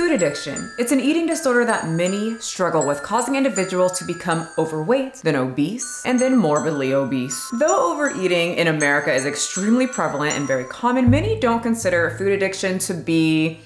Food addiction. It's an eating disorder that many struggle with, causing individuals to become overweight, then obese, and then morbidly obese. Though overeating in America is extremely prevalent and very common, many don't consider food addiction to be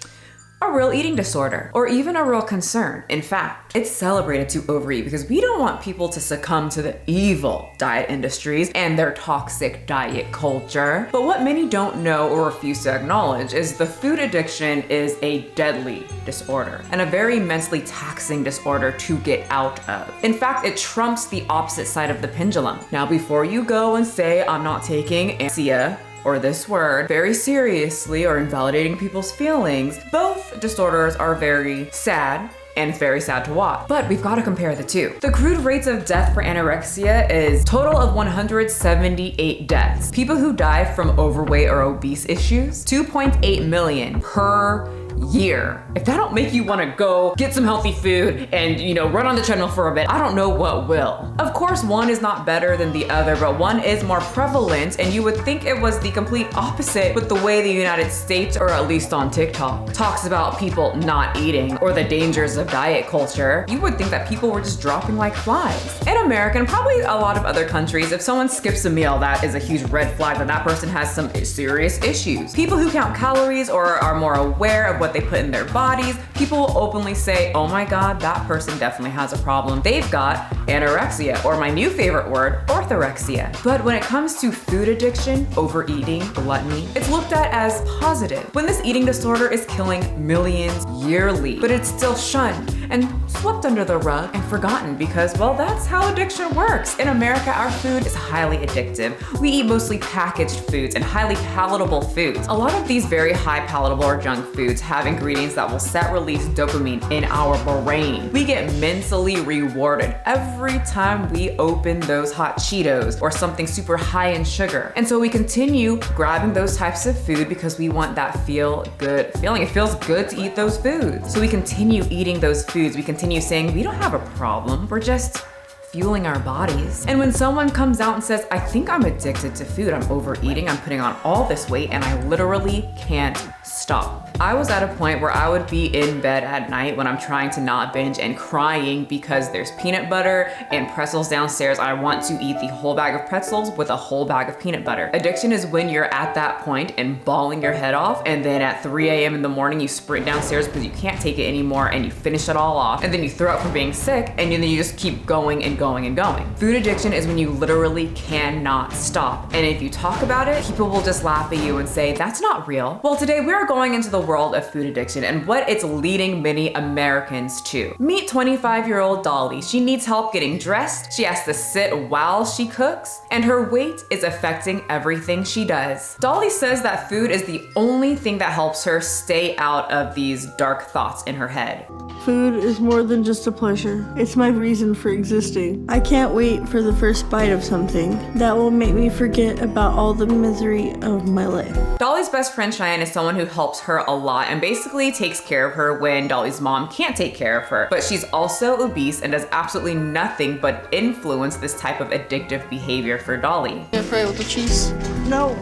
a real eating disorder or even a real concern. In fact, it's celebrated to overeat because we don't want people to succumb to the evil diet industries and their toxic diet culture. But what many don't know or refuse to acknowledge is the food addiction is a deadly disorder and a very mentally taxing disorder to get out of. In fact, it trumps the opposite side of the pendulum. Now, before you go and say, I'm not taking anesthesia or this word very seriously or invalidating people's feelings, both disorders are very sad and it's very sad to watch. But we've got to compare the two. The crude rates of death for anorexia is total of 178 deaths. People who die from overweight or obese issues, 2.8 million per year. If that don't make you want to go get some healthy food and, run on the treadmill for a bit, I don't know what will. Of course, one is not better than the other, but one is more prevalent, and you would think it was the complete opposite with the way the United States, or at least on TikTok, talks about people not eating or the dangers of diet culture. You would think that people were just dropping like flies. In America, and probably a lot of other countries, if someone skips a meal, that is a huge red flag that person has some serious issues. People who count calories or are more aware of what they put in their bodies, people will openly say, oh my God, that person definitely has a problem. They've got anorexia, or my new favorite word, orthorexia. But when it comes to food addiction, overeating, gluttony, it's looked at as positive. When this eating disorder is killing millions yearly, but it's still shunned and swept under the rug and forgotten because, well, that's how addiction works. In America, our food is highly addictive. We eat mostly packaged foods and highly palatable foods. A lot of these very high palatable or junk foods have ingredients that will set release dopamine in our brain. We get mentally rewarded every time we open those hot Cheetos or something super high in sugar. And so we continue grabbing those types of food because we want that feel good feeling. It feels good to eat those foods. So we continue eating those foods. We continue saying, we don't have a problem. We're just fueling our bodies. And when someone comes out and says, I think I'm addicted to food, I'm overeating, I'm putting on all this weight, and I literally can't stop. I was at a point where I would be in bed at night when I'm trying to not binge and crying because there's peanut butter and pretzels downstairs. I want to eat the whole bag of pretzels with a whole bag of peanut butter. Addiction is when you're at that point and bawling your head off, and then at 3 a.m. in the morning, you sprint downstairs because you can't take it anymore and you finish it all off, and then you throw up from being sick, and then you just keep going and going and going. Food addiction is when you literally cannot stop. And if you talk about it, people will just laugh at you and say, that's not real. Well, today we're going into the world of food addiction and what it's leading many Americans to. Meet 25-year-old Dolly. She needs help getting dressed. She has to sit while she cooks, and her weight is affecting everything she does. Dolly says that food is the only thing that helps her stay out of these dark thoughts in her head. Food is more than just a pleasure. It's my reason for existing. I can't wait for the first bite of something that will make me forget about all the misery of my life. Dolly's best friend Cheyenne is someone who helps her a lot and basically takes care of her when Dolly's mom can't take care of her. But she's also obese and does absolutely nothing but influence this type of addictive behavior for Dolly. You fry with the cheese? No,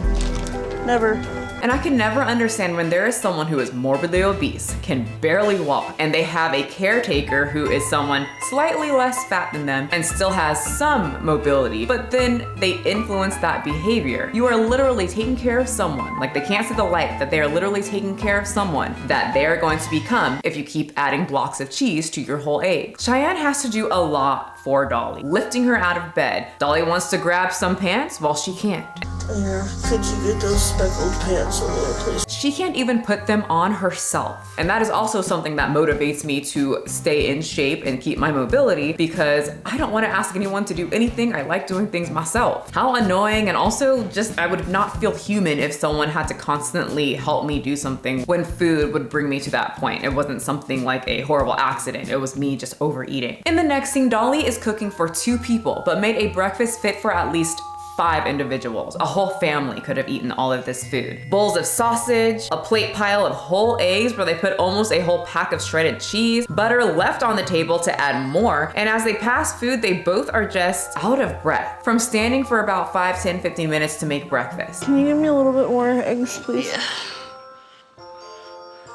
never. And I can never understand when there is someone who is morbidly obese, can barely walk, and they have a caretaker who is someone slightly less fat than them and still has some mobility, but then they influence that behavior. You are literally taking care of someone, like they can't see the light, that they are literally taking care of someone that they are going to become if you keep adding blocks of cheese to your whole egg. Cheyenne has to do a lot for Dolly, lifting her out of bed. Dolly wants to grab some pants while she can't. Yeah, could you get those speckled pants over there, please? She can't even put them on herself. And that is also something that motivates me to stay in shape and keep my mobility because I don't want to ask anyone to do anything. I like doing things myself. How annoying, and also just I would not feel human if someone had to constantly help me do something when food would bring me to that point. It wasn't something like a horrible accident. It was me just overeating. In the next scene, Dolly is cooking for 2 people, but made a breakfast fit for at least 5 individuals. A whole family could have eaten all of this food. Bowls of sausage, a plate pile of whole eggs where they put almost a whole pack of shredded cheese, butter left on the table to add more, and as they pass food, they both are just out of breath from standing for about 5, 10, 15 minutes to make breakfast. Can you give me a little bit more eggs, please? Yeah.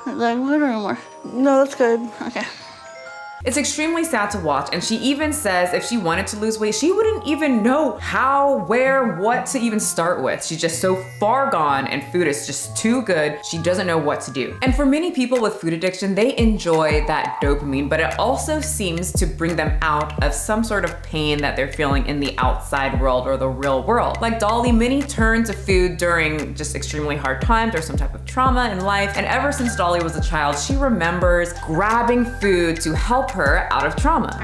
Is that good or more? No, that's good. Okay. It's extremely sad to watch, and she even says if she wanted to lose weight, she wouldn't even know how, where, what to even start with. She's just so far gone, and food is just too good, she doesn't know what to do. And for many people with food addiction, they enjoy that dopamine, but it also seems to bring them out of some sort of pain that they're feeling in the outside world or the real world. Like Dolly, many turn to food during just extremely hard times or some type of trauma in life, and ever since Dolly was a child, she remembers grabbing food to help her out of trauma.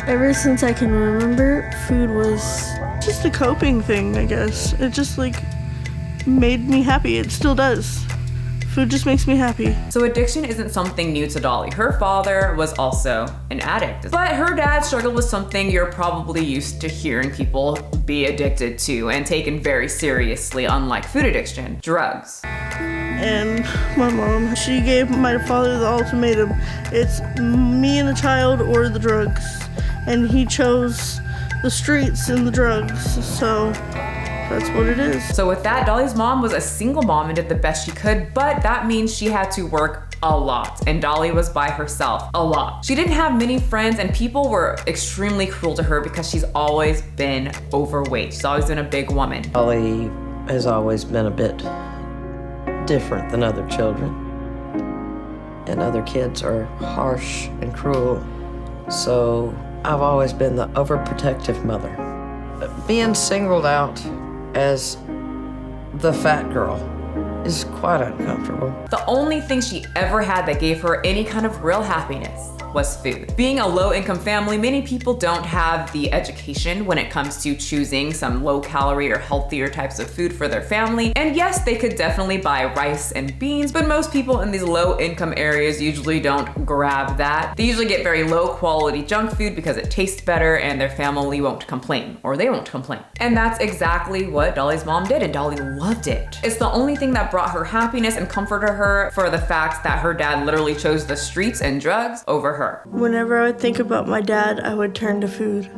Ever since I can remember, food was just a coping thing, I guess. It just like made me happy. It still does. Food just makes me happy. So addiction isn't something new to Dolly. Her father was also an addict, but her dad struggled with something you're probably used to hearing people be addicted to and taken very seriously, unlike food addiction: drugs. And my mom, she gave my father the ultimatum. It's me and the child or the drugs. And he chose the streets and the drugs, so that's what it is. So with that, Dolly's mom was a single mom and did the best she could, but that means she had to work a lot, and Dolly was by herself a lot. She didn't have many friends, and people were extremely cruel to her because she's always been overweight. She's always been a big woman. Dolly has always been a bit different than other children, and other kids are harsh and cruel, so I've always been the overprotective mother. But being singled out as the fat girl is quite uncomfortable. The only thing she ever had that gave her any kind of real happiness was food. Being a low-income family, many people don't have the education when it comes to choosing some low-calorie or healthier types of food for their family. And yes, they could definitely buy rice and beans, but most people in these low-income areas usually don't grab that. They usually get very low-quality junk food because it tastes better and their family won't complain, or they won't complain. And that's exactly what Dolly's mom did, and Dolly loved it. It's the only thing that brought her happiness and comforted her for the fact that her dad literally chose the streets and drugs over her. Whenever I would think about my dad, I would turn to food.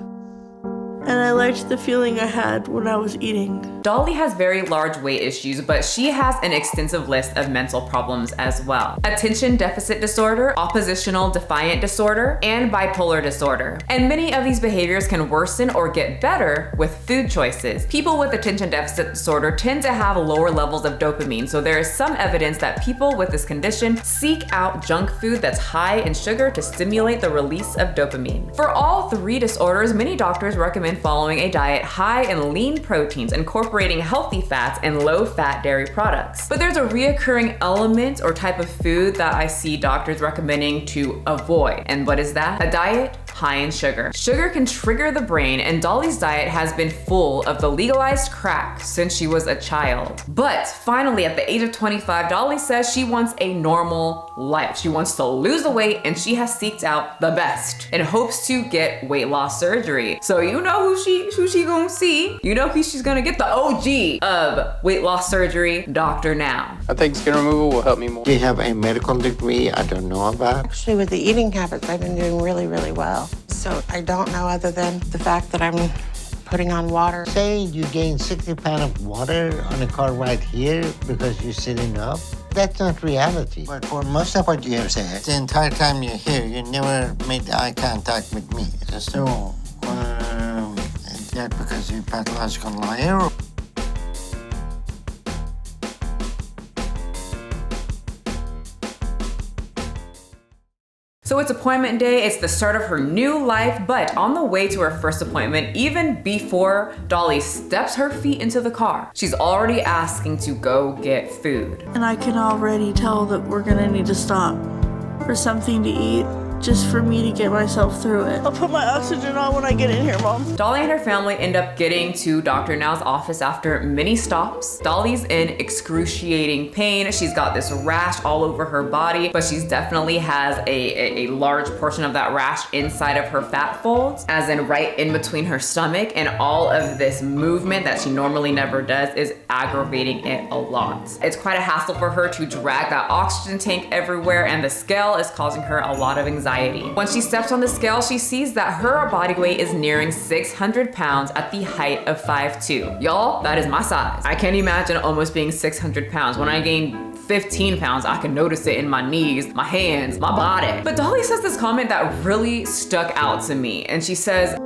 And I liked the feeling I had when I was eating. Dolly has very large weight issues, but she has an extensive list of mental problems as well. Attention deficit disorder, oppositional defiant disorder, and bipolar disorder. And many of these behaviors can worsen or get better with food choices. People with attention deficit disorder tend to have lower levels of dopamine, so there is some evidence that people with this condition seek out junk food that's high in sugar to stimulate the release of dopamine. For all three disorders, many doctors recommend following a diet high in lean proteins, incorporating healthy fats and low-fat dairy products. But there's a reoccurring element or type of food that I see doctors recommending to avoid. And what is that? A diet high in sugar. Sugar can trigger the brain, and Dolly's diet has been full of the legalized crack since she was a child. But finally, at the age of 25, Dolly says she wants a normal life. She wants to lose the weight, and she has seeked out the best and hopes to get weight loss surgery. So you know who she gonna see. You know who she's gonna get, the OG of weight loss surgery, Dr. Now. I think skin removal will help me more. Do you have a medical degree I don't know about? Actually, with the eating habits, I've been doing really, really well. So I don't know, other than the fact that I'm putting on water. Say you gain 60 pounds of water on a car right here because you're sitting up. That's not reality. But for most of what you have said, the entire time you're here, you never made eye contact with me. So, is that because you're a pathological liar? So it's appointment day, it's the start of her new life, but on the way to her first appointment, even before Dolly steps her feet into the car, she's already asking to go get food. And I can already tell that we're gonna need to stop for something to eat, just for me to get myself through it. I'll put my oxygen on when I get in here, Mom. Dolly and her family end up getting to Dr. Now's office after many stops. Dolly's in excruciating pain. She's got this rash all over her body, but she's definitely has a large portion of that rash inside of her fat folds, as in right in between her stomach, and all of this movement that she normally never does is aggravating it a lot. It's quite a hassle for her to drag that oxygen tank everywhere, and the scale is causing her a lot of anxiety anxiety. When she steps on the scale, she sees that her body weight is nearing 600 pounds at the height of 5'2". Y'all, that is my size. I can't imagine almost being 600 pounds. When I gain 15 pounds, I can notice it in my knees, my hands, my body. But Dolly says this comment that really stuck out to me. And she says,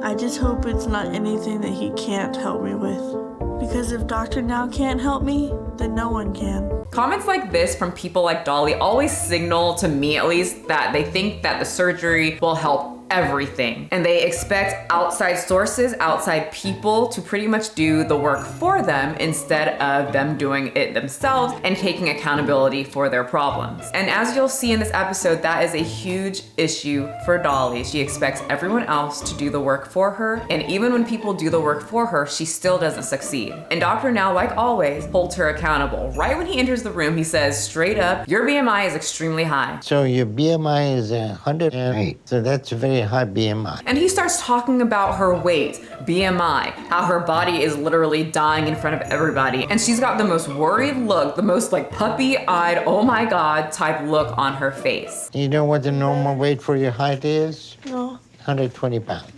I just hope it's not anything that he can't help me with. Because if Dr. Now can't help me, then no one can. Comments like this from people like Dolly always signal, to me at least, that they think that the surgery will help everything. And they expect outside sources, outside people to pretty much do the work for them instead of them doing it themselves and taking accountability for their problems. And as you'll see in this episode, that is a huge issue for Dolly. She expects everyone else to do the work for her. And even when people do the work for her, she still doesn't succeed. And Dr. Now, like always, holds her accountable. Right when he enters the room, he says straight up, your BMI is extremely high. So your BMI is 108. So that's a very high BMI. And he starts talking about her weight, BMI, how her body is literally dying in front of everybody. And she's got the most worried look, the most like puppy-eyed, oh my God type look on her face. You know what the normal weight for your height is? No. 120 pounds.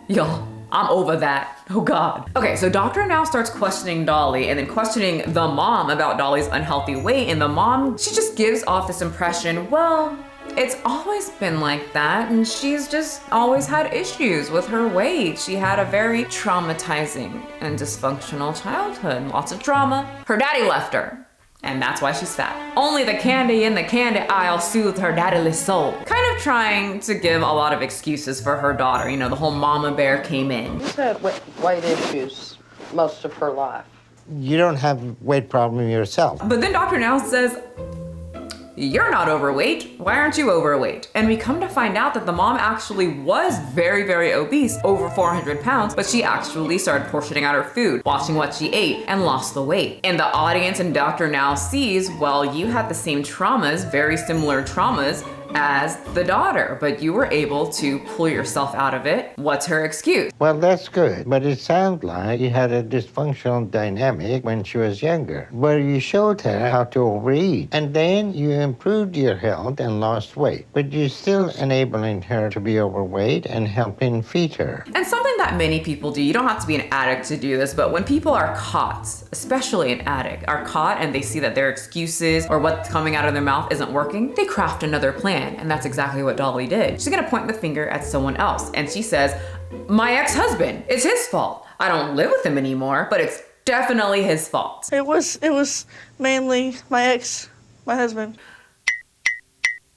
Yo, I'm over that. Oh God. Okay, so Dr. Now starts questioning Dolly and then questioning the mom about Dolly's unhealthy weight. And the mom, she just gives off this impression, well, it's always been like that, and she's just always had issues with her weight. She had a very traumatizing and dysfunctional childhood, lots of trauma. Her daddy left her, and that's why she's fat. Only the candy in the candy aisle soothed her daddyless soul. Kind of trying to give a lot of excuses for her daughter. You know, the whole mama bear came in. She's had weight issues most of her life. You don't have weight problem yourself. But then Dr. Now says, you're not overweight. Why aren't you overweight? And we come to find out that the mom actually was very, very obese, over 400 pounds, but she actually started portioning out her food, watching what she ate, and lost the weight. And the audience and Dr. Now sees, well, you had the same traumas, very similar traumas, as the daughter, but you were able to pull yourself out of it. What's her excuse? Well, that's good, but it sounds like you had a dysfunctional dynamic when she was younger, where you showed her how to overeat, and then you improved your health and lost weight, but you're still enabling her to be overweight and helping feed her. And something that many people do, you don't have to be an addict to do this, but when people are caught, especially an addict, are caught and they see that their excuses or what's coming out of their mouth isn't working, they craft another plan. And that's exactly what Dolly did. She's gonna point the finger at someone else. And she says, my ex-husband, it's his fault. I don't live with him anymore, but it's definitely his fault. It was mainly my husband.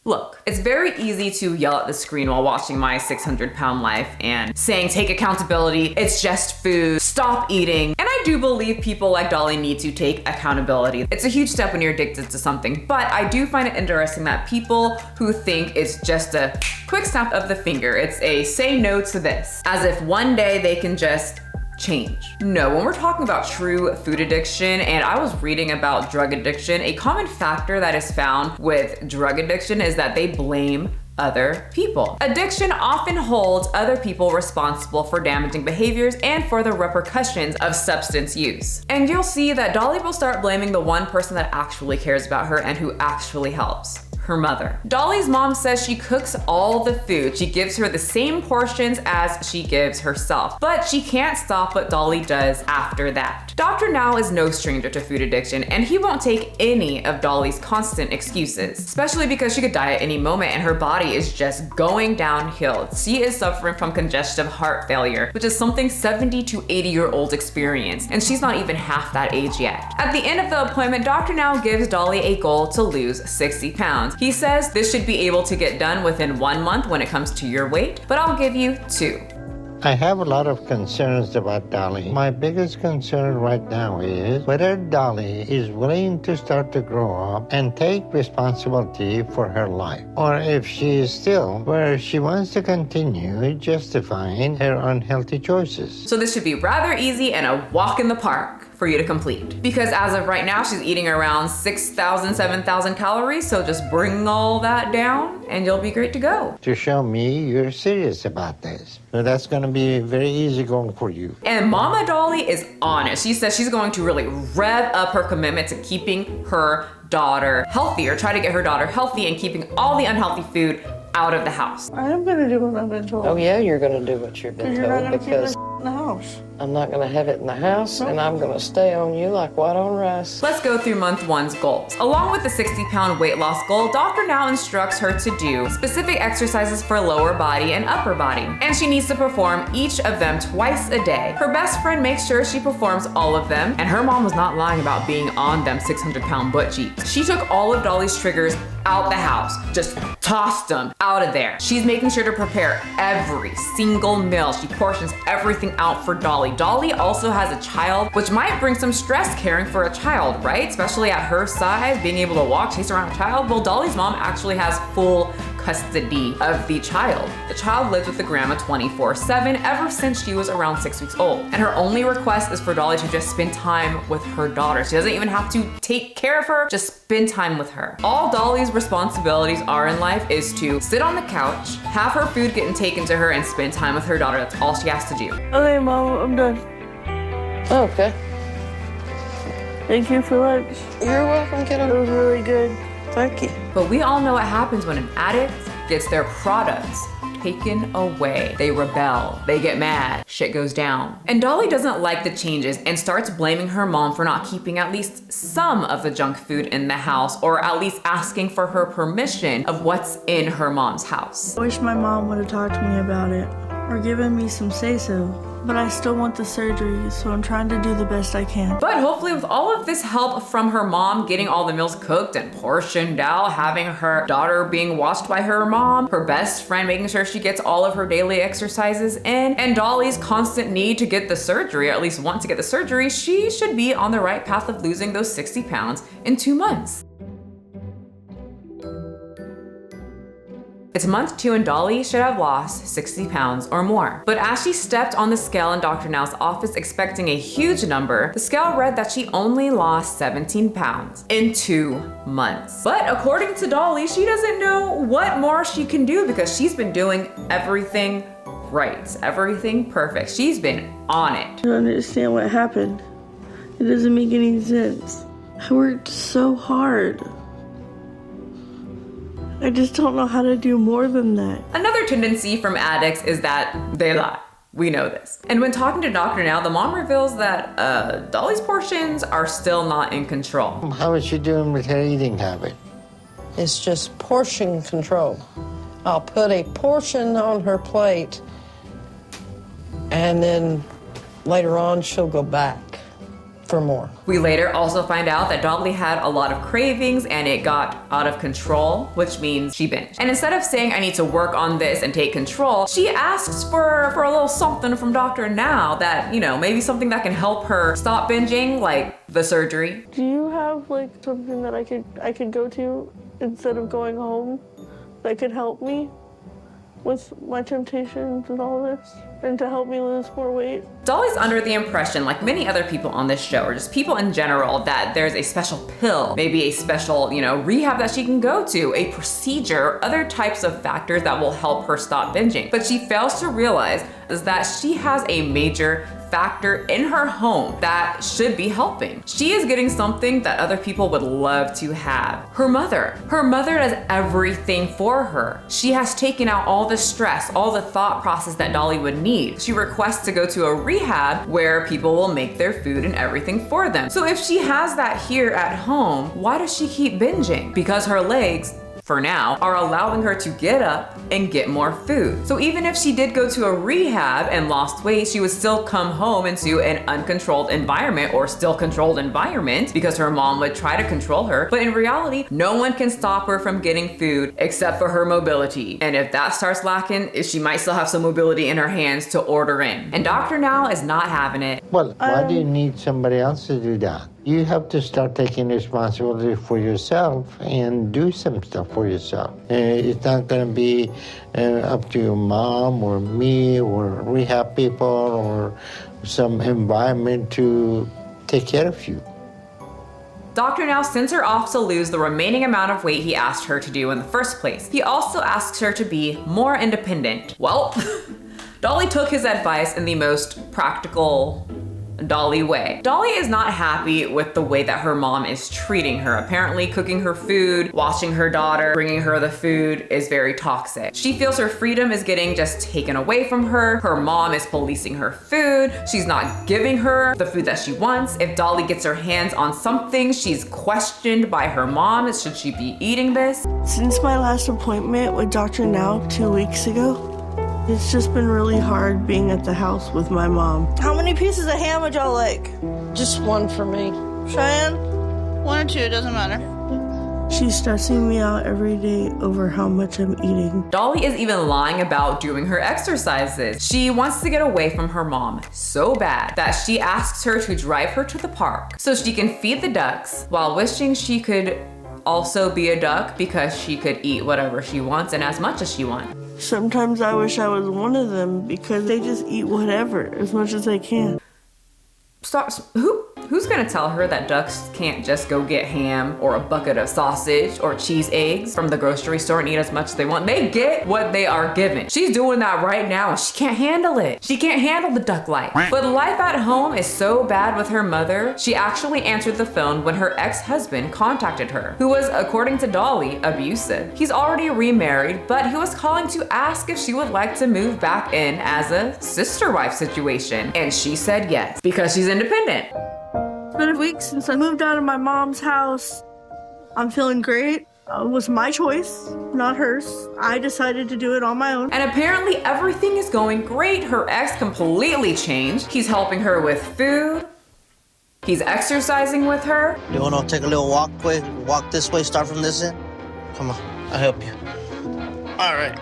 Look, it's very easy to yell at the screen while watching My 600-Pound Life and saying, take accountability, it's just food, stop eating. And I do believe people like Dolly need to take accountability. It's a huge step when you're addicted to something, but I do find it interesting that people who think it's just a quick snap of the finger, it's a say no to this, as if one day they can just change. No, when we're talking about true food addiction, and I was reading about drug addiction, a common factor that is found with drug addiction is that they blame other people. Addiction often holds other people responsible for damaging behaviors and for the repercussions of substance use. And you'll see that Dolly will start blaming the one person that actually cares about her and who actually helps. Her mother. Dolly's mom says she cooks all the food. She gives her the same portions as she gives herself, but she can't stop what Dolly does after that. Dr. Now is no stranger to food addiction, and he won't take any of Dolly's constant excuses, especially because she could die at any moment and her body is just going downhill. She is suffering from congestive heart failure, which is something 70 to 80-year-olds experience, and she's not even half that age yet. At the end of the appointment, Dr. Now gives Dolly a goal to lose 60 pounds. He says this should be able to get done within 1 month when it comes to your weight, but I'll give you 2. I have a lot of concerns about Dolly. My biggest concern right now is whether Dolly is willing to start to grow up and take responsibility for her life, or if she is still where she wants to continue justifying her unhealthy choices. So this should be rather easy and a walk in the park for you to complete. Because as of right now, she's eating around 6,000, 7,000 calories. So just bring all that down and you'll be great to go. To show me you're serious about this. So that's going to be very easy going for you. And Mama Dolly is on it. She says she's going to really rev up her commitment to keeping her daughter healthy, or try to get her daughter healthy and keeping all the unhealthy food out of the house. I am gonna do what I've been told. Oh yeah, you're gonna do what you've been You're not told gonna keep because this in the house. I'm not gonna have it in the house and I'm gonna stay on you like white on rice. Let's go through month one's goals. Along with the 60-pound weight loss goal, Dr. Now instructs her to do specific exercises for lower body and upper body, and she needs to perform each of them twice a day. Her best friend makes sure she performs all of them, and her mom was not lying about being on them 600-pound butt cheeks. She took all of Dolly's triggers out the house, just tossed them out of there. She's making sure to prepare every single meal. She portions everything out for Dolly. Dolly also has a child, which might bring some stress caring for a child, right? Especially at her size, being able to walk, chase around a child. Well, Dolly's mom actually has full custody of the child. The child lives with the grandma 24/7 ever since she was around 6 weeks old. And her only request is for Dolly to just spend time with her daughter. She doesn't even have to take care of her, just spend time with her. All Dolly's responsibilities are in life is to sit on the couch, have her food getting taken to her, and spend time with her daughter. That's all she has to do. Okay, Mom, I'm done. Okay. Thank you for lunch. You're welcome, It kiddo. was really good. Thank you. But we all know what happens when an addict gets their products taken away. They rebel, they get mad, shit goes down. And Dolly doesn't like the changes and starts blaming her mom for not keeping at least some of the junk food in the house, or at least asking for her permission of what's in her mom's house. I wish my mom would have talked to me about it or given me some say-so. But I still want the surgery, so I'm trying to do the best I can. But hopefully with all of this help from her mom, getting all the meals cooked and portioned out, having her daughter being watched by her mom, her best friend making sure she gets all of her daily exercises in, and Dolly's constant need to get the surgery, or at least want to get the surgery, she should be on the right path of losing those 60 pounds in 2 months. It's month 2 and Dolly should have lost 60 pounds or more. But as she stepped on the scale in Dr. Now's office expecting a huge number, the scale read that she only lost 17 pounds in 2 months. But according to Dolly, she doesn't know what more she can do because she's been doing everything right, everything perfect. She's been on it. I don't understand what happened. It doesn't make any sense. I worked so hard. I just don't know how to do more than that. Another tendency from addicts is that they lie. We know this. And when talking to Dr. Now, the mom reveals that Dolly's portions are still not in control. How is she doing with her eating habit? It's just portion control. I'll put a portion on her plate and then later on she'll go back for more. We later also find out that Dolly had a lot of cravings and it got out of control, which means she binged. And instead of saying, I need to work on this and take control, she asks for a little something from Dr. Now that, you know, maybe something that can help her stop binging, like the surgery. Do you have like something that I could go to instead of going home that could help me with my temptations and all this, and to help me lose more weight? Dolly's under the impression, like many other people on this show, or just people in general, that there's a special pill, maybe a special, rehab that she can go to, a procedure, other types of factors that will help her stop binging. But she fails to realize is that she has a major factor in her home that should be helping. She is getting something that other people would love to have. Her mother. Her mother does everything for her. She has taken out all the stress, all the thought process that Dolly would need. She requests to go to a rehab where people will make their food and everything for them. So if she has that here at home, why does she keep binging? Because her legs, for now, are allowing her to get up and get more food. So even if she did go to a rehab and lost weight, she would still come home into an uncontrolled environment, or still controlled environment, because her mom would try to control her. But in reality, no one can stop her from getting food except for her mobility. And if that starts lacking, she might still have some mobility in her hands to order in. And Dr. Now is not having it. Well, why do you need somebody else to do that? You have to start taking responsibility for yourself and do some stuff for yourself. It's not going to be up to your mom or me or rehab people or some environment to take care of you. Dr. Now sends her off to lose the remaining amount of weight he asked her to do in the first place. He also asks her to be more independent. Well, Dolly took his advice in the most practical Dolly way. Dolly is not happy with the way that her mom is treating her. Apparently cooking her food, watching her daughter, bringing her the food is very toxic. She feels her freedom is getting just taken away from her. Her mom is policing her food. She's not giving her the food that she wants. If Dolly gets her hands on something, she's questioned by her mom. Should she be eating this? Since my last appointment with Dr. Now 2 weeks ago, it's just been really hard being at the house with my mom. How many pieces of ham would y'all like? Just one for me. Cheyenne? 1 or 2, it doesn't matter. She's stressing me out every day over how much I'm eating. Dolly is even lying about doing her exercises. She wants to get away from her mom so bad that she asks her to drive her to the park so she can feed the ducks while wishing she could also be a duck because she could eat whatever she wants and as much as she wants. Sometimes I wish I was one of them because they just eat whatever as much as they can. Stop. Who's gonna tell her that ducks can't just go get ham or a bucket of sausage or cheese eggs from the grocery store and eat as much as they want? They get what they are given. She's doing that right now and she can't handle it. She can't handle the duck life. But life at home is so bad with her mother, she actually answered the phone when her ex-husband contacted her, who was, according to Dolly, abusive. He's already remarried, but he was calling to ask if she would like to move back in as a sister-wife situation. And she said yes, because she's independent. It's been a week since I moved out of my mom's house. I'm feeling great. It was my choice, not hers. I decided to do it on my own. And apparently everything is going great. Her ex completely changed. He's helping her with food. He's exercising with her. You wanna take a little walk quick? Walk this way, start from this end? Come on, I'll help you. All right.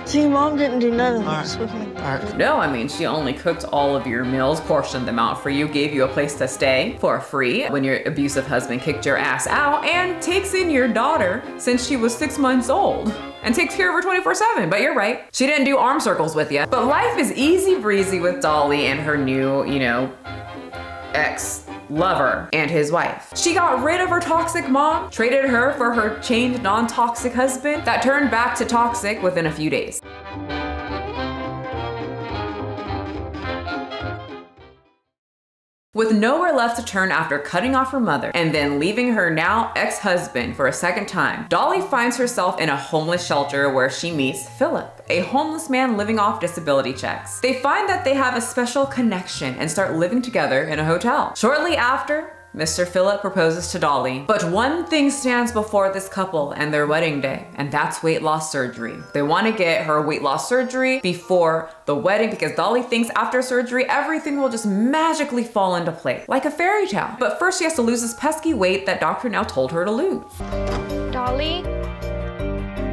See, Mom didn't do none of All this right. with me. All right. No, I mean, she only cooked all of your meals, portioned them out for you, gave you a place to stay for free when your abusive husband kicked your ass out, and takes in your daughter since she was 6 months old. And takes care of her 24/7, but you're right. She didn't do arm circles with you. But life is easy breezy with Dolly and her new, ex-lover and his wife. She got rid of her toxic mom, traded her for her changed non-toxic husband that turned back to toxic within a few days. With nowhere left to turn after cutting off her mother and then leaving her now ex-husband for a second time, Dolly finds herself in a homeless shelter where she meets Philip, a homeless man living off disability checks. They find that they have a special connection and start living together in a hotel. Shortly after, Mr. Philip proposes to Dolly, but one thing stands before this couple and their wedding day, and that's weight loss surgery. They want to get her weight loss surgery before the wedding because Dolly thinks after surgery, everything will just magically fall into place, like a fairy tale. But first she has to lose this pesky weight that Dr. Now told her to lose. Dolly?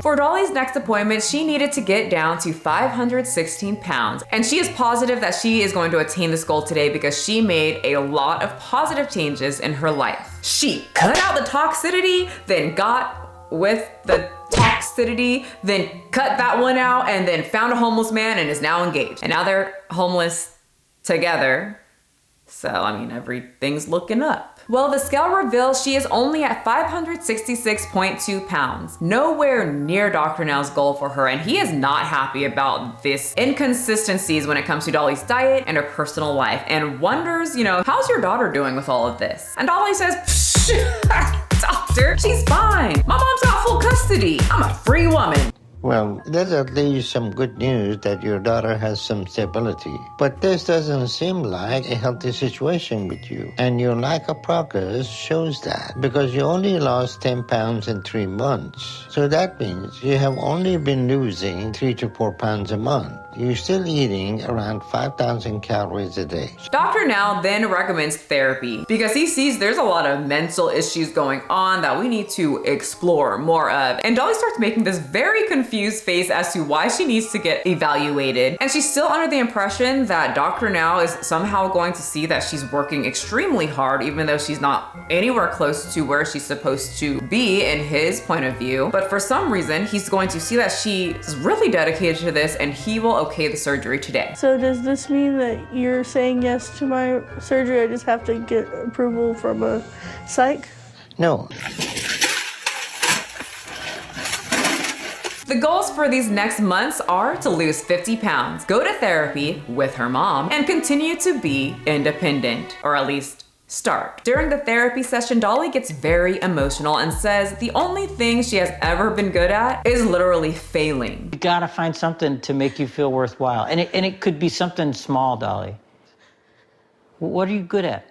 For Dolly's next appointment, she needed to get down to 516 pounds. And she is positive that she is going to attain this goal today because she made a lot of positive changes in her life. She cut out the toxicity, then got with the toxicity, then cut that one out, and then found a homeless man and is now engaged. And now they're homeless together. So, everything's looking up. Well, the scale reveals she is only at 566.2 pounds, nowhere near Dr. Now's goal for her, and he is not happy about this inconsistencies when it comes to Dolly's diet and her personal life, and wonders, how's your daughter doing with all of this? And Dolly says, doctor, she's fine. My mom's got full custody. I'm a free woman. Well, there's at least some good news that your daughter has some stability. But this doesn't seem like a healthy situation with you. And your lack of progress shows that because you only lost 10 pounds in 3 months. So that means you have only been losing 3 to 4 pounds a month. You're still eating around 5,000 calories a day. Dr. Now then recommends therapy because he sees there's a lot of mental issues going on that we need to explore more of. And Dolly starts making this very confusing confused face as to why she needs to get evaluated. And she's still under the impression that Dr. Now is somehow going to see that she's working extremely hard, even though she's not anywhere close to where she's supposed to be in his point of view. But for some reason, he's going to see that she is really dedicated to this and he will okay the surgery today. So does this mean that you're saying yes to my surgery? I just have to get approval from a psych? No. The goals for these next months are to lose 50 pounds, go to therapy with her mom, and continue to be independent, or at least start. During the therapy session, Dolly gets very emotional and says the only thing she has ever been good at is literally failing. You gotta find something to make you feel worthwhile. And it could be something small, Dolly. What are you good at?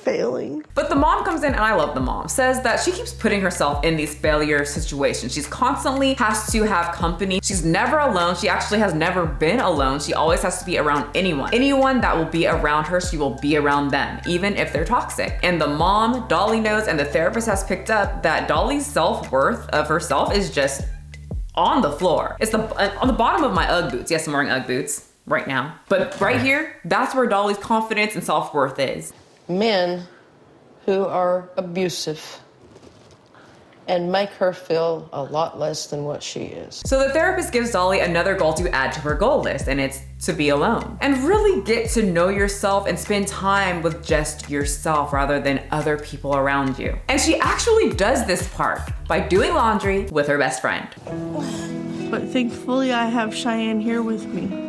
Failing. But the mom comes in, and I love the mom, says that she keeps putting herself in these failure situations. She's constantly has to have company. She's never alone. She actually has never been alone. She always has to be around anyone. Anyone that will be around her, she will be around them, even if they're toxic. And the mom, Dolly knows, and the therapist has picked up that Dolly's self-worth of herself is just on the floor. It's on the bottom of my Ugg boots. Yes, I'm wearing Ugg boots right now. But right here, that's where Dolly's confidence and self-worth is. Men who are abusive and make her feel a lot less than what she is. So the therapist gives Dolly another goal to add to her goal list, and it's to be alone. And really get to know yourself and spend time with just yourself rather than other people around you. And she actually does this part by doing laundry with her best friend. But thankfully I have Cheyenne here with me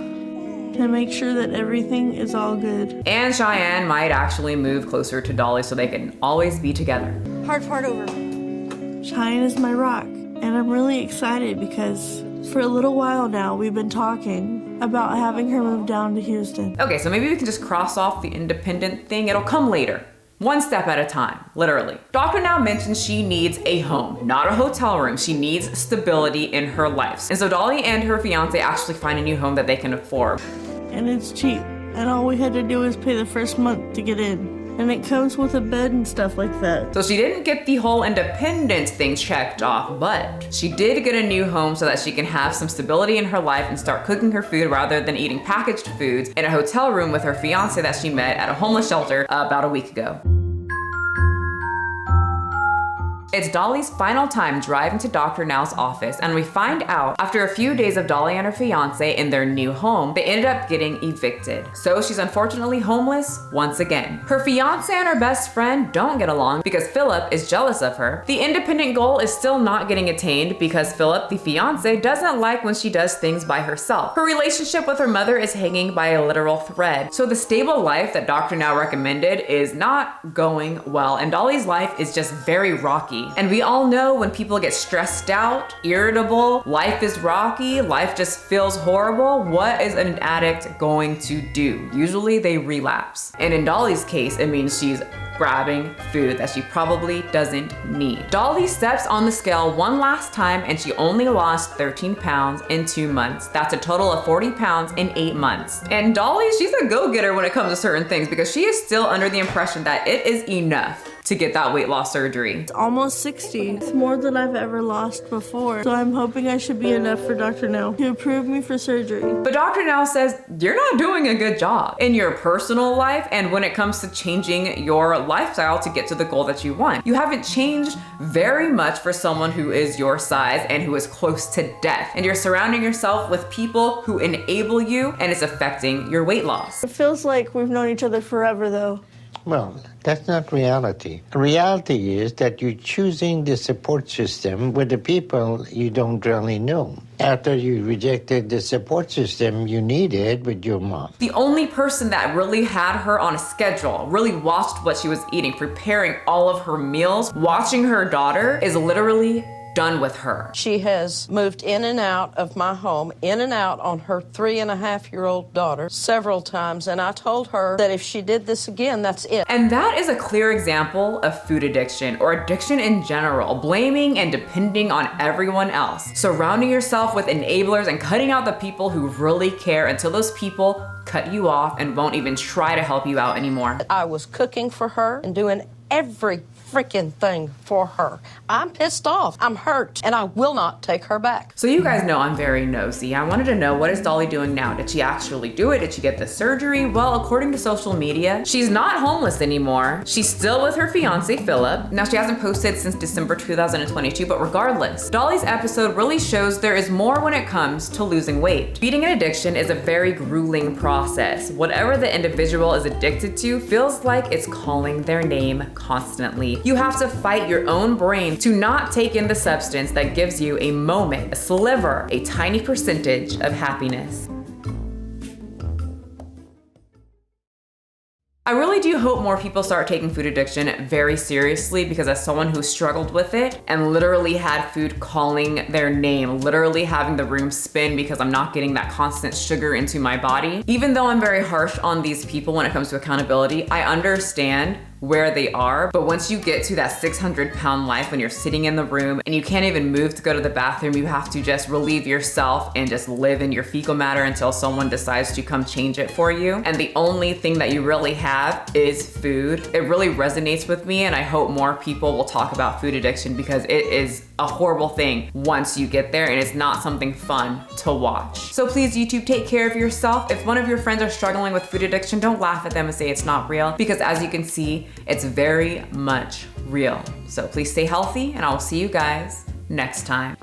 to make sure that everything is all good. And Cheyenne might actually move closer to Dolly so they can always be together. Hard part over. Cheyenne is my rock, and I'm really excited because for a little while now we've been talking about having her move down to Houston. Okay, so maybe we can just cross off the independent thing. It'll come later. One step at a time, literally. Dr. Now mentions she needs a home, not a hotel room. She needs stability in her life. And so Dolly and her fiance actually find a new home that they can afford. And it's cheap, and all we had to do was pay the first month to get in. And it comes with a bed and stuff like that. So she didn't get the whole independence thing checked off, but she did get a new home so that she can have some stability in her life and start cooking her food rather than eating packaged foods in a hotel room with her fiance that she met at a homeless shelter about a week ago. It's Dolly's final time driving to Dr. Now's office, and we find out after a few days of Dolly and her fiance in their new home, they ended up getting evicted. So she's unfortunately homeless once again. Her fiance and her best friend don't get along because Philip is jealous of her. The independent goal is still not getting attained because Philip, the fiance, doesn't like when she does things by herself. Her relationship with her mother is hanging by a literal thread. So the stable life that Dr. Now recommended is not going well, and Dolly's life is just very rocky. And we all know when people get stressed out, irritable, life is rocky, life just feels horrible, what is an addict going to do? Usually they relapse. And in Dolly's case, it means she's grabbing food that she probably doesn't need. Dolly steps on the scale one last time and she only lost 13 pounds in 2 months. That's a total of 40 pounds in 8 months. And Dolly, she's a go-getter when it comes to certain things because she is still under the impression that it is enough to get that weight loss surgery. It's almost 60. It's more than I've ever lost before. So I'm hoping I should be enough for Dr. Now to approve me for surgery. But Dr. Now says you're not doing a good job in your personal life and when it comes to changing your lifestyle to get to the goal that you want. You haven't changed very much for someone who is your size and who is close to death. And you're surrounding yourself with people who enable you and it's affecting your weight loss. It feels like we've known each other forever though. Well, that's not reality. Reality is that you're choosing the support system with the people you don't really know. After you rejected the support system you needed with your mom. The only person that really had her on a schedule, really watched what she was eating, preparing all of her meals, watching her daughter is literally done with her. She has moved in and out of my home, in and out on her 3.5-year-old daughter several times, and I told her that if she did this again, that's it. And that is a clear example of food addiction or addiction in general, blaming and depending on everyone else, surrounding yourself with enablers and cutting out the people who really care until those people cut you off and won't even try to help you out anymore. I was cooking for her and doing everything freaking thing for her. I'm pissed off. I'm hurt, and I will not take her back. So you guys know I'm very nosy. I wanted to know, what is Dolly doing now? Did she actually do it? Did she get the surgery? Well, according to social media, she's not homeless anymore. She's still with her fiance, Philip. Now, she hasn't posted since December 2022, but regardless, Dolly's episode really shows there is more when it comes to losing weight. Beating an addiction is a very grueling process. Whatever the individual is addicted to feels like it's calling their name constantly. You have to fight your own brain to not take in the substance that gives you a moment, a sliver, a tiny percentage of happiness. I really do hope more people start taking food addiction very seriously, because as someone who struggled with it and literally had food calling their name, literally having the room spin because I'm not getting that constant sugar into my body, even though I'm very harsh on these people when it comes to accountability, I understand where they are. But once you get to that 600-pound life, when you're sitting in the room and you can't even move to go to the bathroom, you have to just relieve yourself and just live in your fecal matter until someone decides to come change it for you. And the only thing that you really have is food. It really resonates with me, and I hope more people will talk about food addiction, because it is a horrible thing once you get there, and it's not something fun to watch. So please, YouTube, take care of yourself. If one of your friends are struggling with food addiction, don't laugh at them and say it's not real, because as you can see, it's very much real. So please stay healthy, and I will see you guys next time.